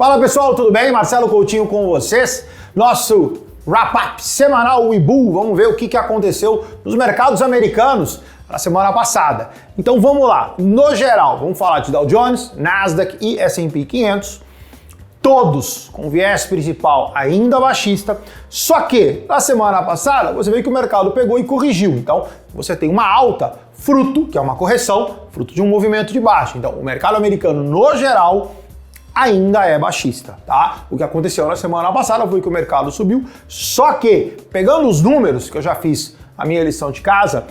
Fala pessoal, tudo bem? Marcelo Coutinho com vocês. Nosso wrap-up semanal Webull. Vamos ver o que aconteceu nos mercados americanos na semana passada. Então vamos lá. No geral, vamos falar de Dow Jones, Nasdaq e S&P 500. Todos com viés principal ainda baixista, só que na semana passada você vê que o mercado pegou e corrigiu. Então você tem uma alta fruto, que é uma correção, fruto de um movimento de baixa. Então o mercado americano no geral ainda é baixista, tá? O que aconteceu na semana passada foi que o mercado subiu, só que pegando os números, que eu já fiz a minha lição de casa,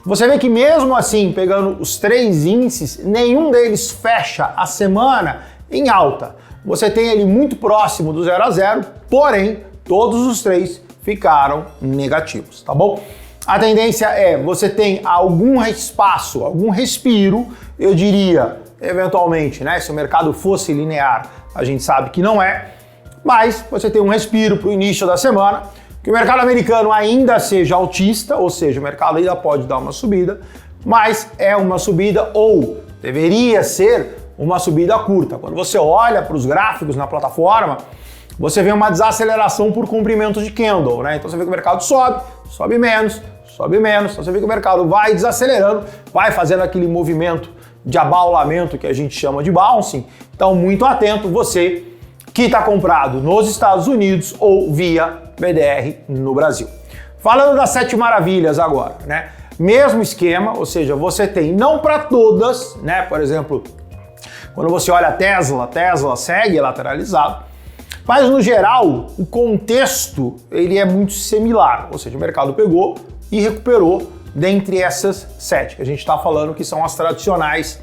você vê que mesmo assim, pegando os três índices, nenhum deles fecha a semana em alta. Você tem ele muito próximo do 0 a 0, porém, todos os três ficaram negativos, tá bom? A tendência é, você tem algum espaço, algum respiro, eu diria, eventualmente, né? Se o mercado fosse linear, a gente sabe que não é, mas você tem um respiro para o início da semana, que o mercado americano ainda seja altista, ou seja, o mercado ainda pode dar uma subida, mas é uma subida ou deveria ser uma subida curta. Quando você olha para os gráficos na plataforma, você vê uma desaceleração por comprimento de candle, né? Então você vê que o mercado sobe menos, então você vê que o mercado vai desacelerando, vai fazendo aquele movimento de abaulamento que a gente chama de bouncing. Então muito atento você que está comprado nos Estados Unidos ou via BDR no Brasil. Falando das 7 maravilhas agora, né? Mesmo esquema, ou seja, você tem não para todas, né? Por exemplo, quando você olha a Tesla segue lateralizado, mas no geral o contexto ele é muito similar, ou seja, o mercado pegou e recuperou dentre essas 7 que a gente está falando, que são as tradicionais,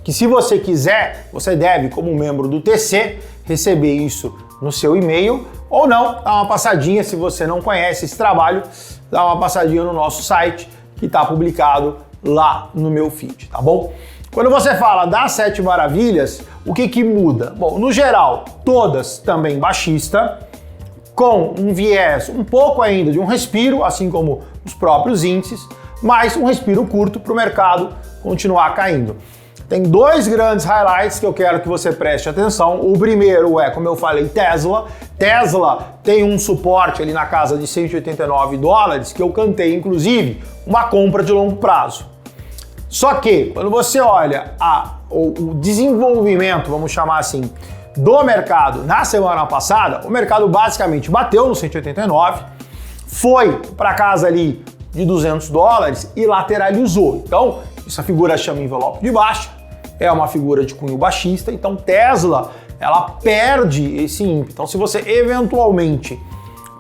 que se você quiser, você deve, como membro do TC, receber isso no seu e-mail, ou não, dá uma passadinha, se você não conhece esse trabalho, dá uma passadinha no nosso site, que está publicado lá no meu feed, tá bom? Quando você fala das 7 maravilhas, o que muda? Bom, no geral, todas também baixista, com um viés um pouco ainda de um respiro, assim como os próprios índices, mas um respiro curto para o mercado continuar caindo. Tem 2 grandes highlights que eu quero que você preste atenção. O primeiro é, como eu falei, Tesla. Tesla tem um suporte ali na casa de 189 dólares, que eu cantei, inclusive, uma compra de longo prazo. Só que, quando você olha o desenvolvimento, vamos chamar assim, do mercado na semana passada, o mercado basicamente bateu no 189, foi para casa ali de 200 dólares e lateralizou. Então, essa figura chama envelope de baixa, é uma figura de cunho baixista, então Tesla, ela perde esse ímpeto. Então, se você eventualmente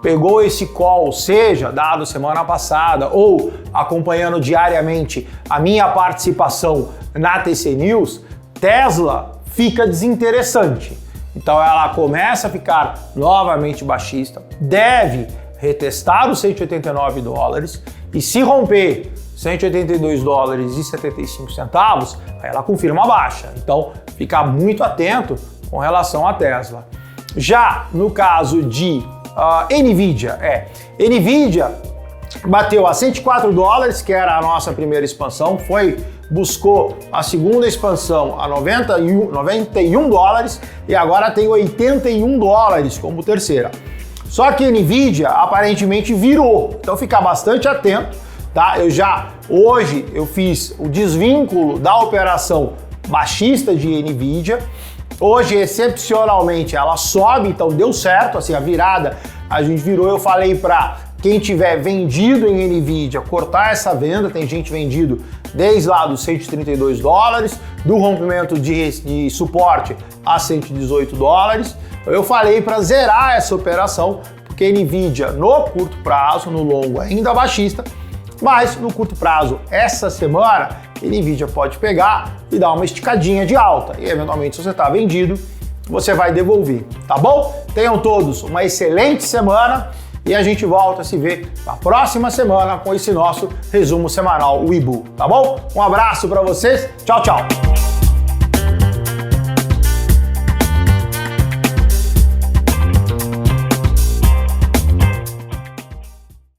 pegou esse call, seja dado semana passada ou acompanhando diariamente a minha participação na TC News, Tesla fica desinteressante. Então ela começa a ficar novamente baixista, deve retestar os 189 dólares e se romper 182 dólares e 75 centavos, aí ela confirma a baixa. Então fica muito atento com relação à Tesla. Já no caso de NVIDIA, NVIDIA bateu a 104 dólares, que era a nossa primeira expansão, buscou a segunda expansão a 91 dólares e agora tem 81 dólares como terceira. Só que a NVIDIA aparentemente virou, então fica bastante atento, tá? Hoje eu fiz o desvínculo da operação baixista de NVIDIA. Hoje, excepcionalmente, ela sobe, então deu certo, assim, a virada, a gente virou, eu falei para quem tiver vendido em NVIDIA cortar essa venda, tem gente vendido desde lá dos 132 dólares, do rompimento de suporte a 118 dólares, eu falei para zerar essa operação, porque NVIDIA no curto prazo, no longo ainda baixista, mas no curto prazo, essa semana, NVIDIA pode pegar e dar uma esticadinha de alta. E eventualmente, se você está vendido, você vai devolver, tá bom? Tenham todos uma excelente semana e a gente volta a se ver na próxima semana com esse nosso resumo semanal Webull, tá bom? Um abraço para vocês, tchau, tchau!